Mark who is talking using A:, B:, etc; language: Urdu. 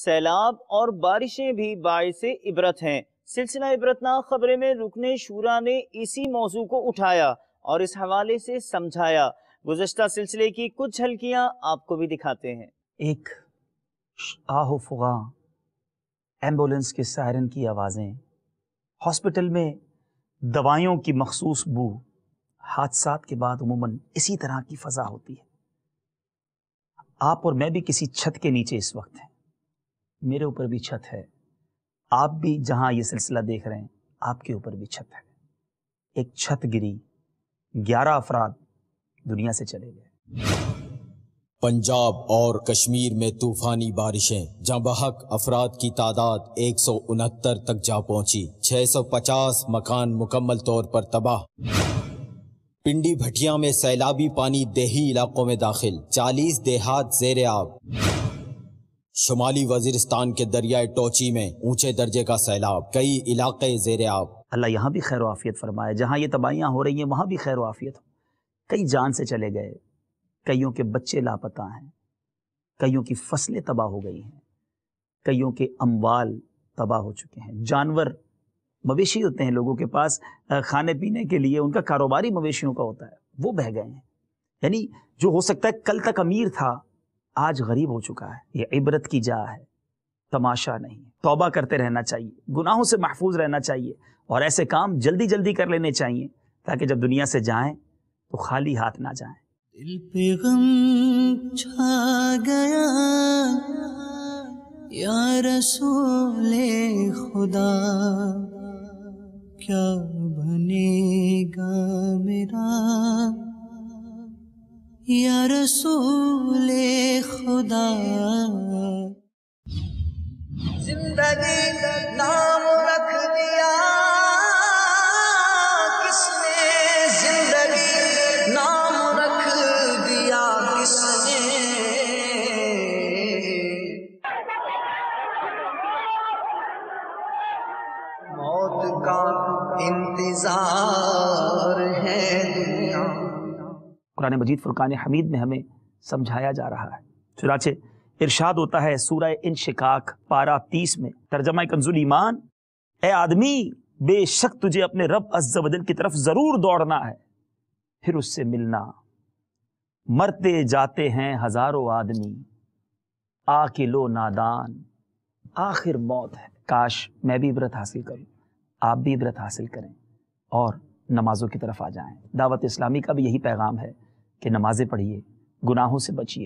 A: سیلاب اور بارشیں بھی باعث عبرت ہیں۔ سلسلہ عبرتناک خبریں میں رکن شورا نے اسی موضوع کو اٹھایا اور اس حوالے سے سمجھایا۔ گزشتہ سلسلے کی کچھ جھلکیاں آپ کو بھی دکھاتے ہیں۔
B: ایک آہ و فغاں، ایمبولنس کے سائرن کی آوازیں، ہاسپٹل میں دوائیوں کی مخصوص بو، حادثات کے بعد عموماً اسی طرح کی فضا ہوتی ہے۔ آپ اور میں بھی کسی چھت کے نیچے اس وقت ہیں، میرے اوپر بھی چھت ہے، آپ بھی جہاں یہ سلسلہ دیکھ رہے ہیں آپ کے اوپر بھی چھت ہے۔ ایک چھت گری، 11 افراد دنیا سے چلے گئے۔
C: پنجاب اور کشمیر میں طوفانی بارشیں، جہاں بحق افراد کی تعداد 169 تک جا پہنچی، 650 مکان مکمل طور پر تباہ۔ پنڈی بھٹیاں میں سیلابی پانی دیہی علاقوں میں داخل، 40 دیہات زیر آب۔ شمالی وزیرستان کے دریائے ٹوچی میں اونچے درجے کا سیلاب، کئی علاقے زیر آب۔
B: اللہ یہاں بھی خیر و عافیت فرمائے، جہاں یہ تباہیاں ہو رہی ہیں وہاں بھی خیر و عافیت ہو۔ کئی جان سے چلے گئے، کئیوں کے بچے لاپتہ ہیں، کئیوں کی فصلیں تباہ ہو گئی ہیں، کئیوں کے اموال تباہ ہو چکے ہیں۔ جانور، مویشی ہوتے ہیں لوگوں کے پاس کھانے پینے کے لیے، ان کا کاروباری مویشیوں کا ہوتا ہے، وہ بہہ گئے ہیں۔ یعنی جو ہو سکتا ہے کل تک امیر تھا آج غریب ہو چکا ہے۔ یہ عبرت کی جا ہے، تماشا نہیں۔ توبہ کرتے رہنا چاہیے، گناہوں سے محفوظ رہنا چاہیے، اور ایسے کام جلدی جلدی کر لینے چاہیے تاکہ جب دنیا سے جائیں تو خالی ہاتھ نہ جائیں۔
D: دل پہ غم چھا گیا یا رسول خدا، کیا بنے گا میرا یا رسول خدا۔
E: زندگی نام رکھ دیا کس نے، زندگی نام رکھ دیا کس نے، موت کا انتظار ہے دنیا۔
B: قرآن مجید فرقان حمید میں ہمیں سمجھایا جا رہا ہے۔ چنانچہ ارشاد ہوتا ہے سورہ انشقاق پارہ 30 میں، ترجمہ کنز الایمان، اے آدمی بے شک تجھے اپنے رب عز و جل کی طرف ضرور دوڑنا ہے، پھر اس سے ملنا۔ مرتے جاتے ہیں ہزاروں آدمی، عاقل و نادان، آخر موت ہے۔ کاش میں بھی عبرت حاصل کروں، آپ بھی عبرت حاصل کریں اور نمازوں کی طرف آ جائیں۔ دعوت اسلامی کا بھی یہی پیغام ہے کہ نمازیں پڑھیے، گناہوں سے بچیے۔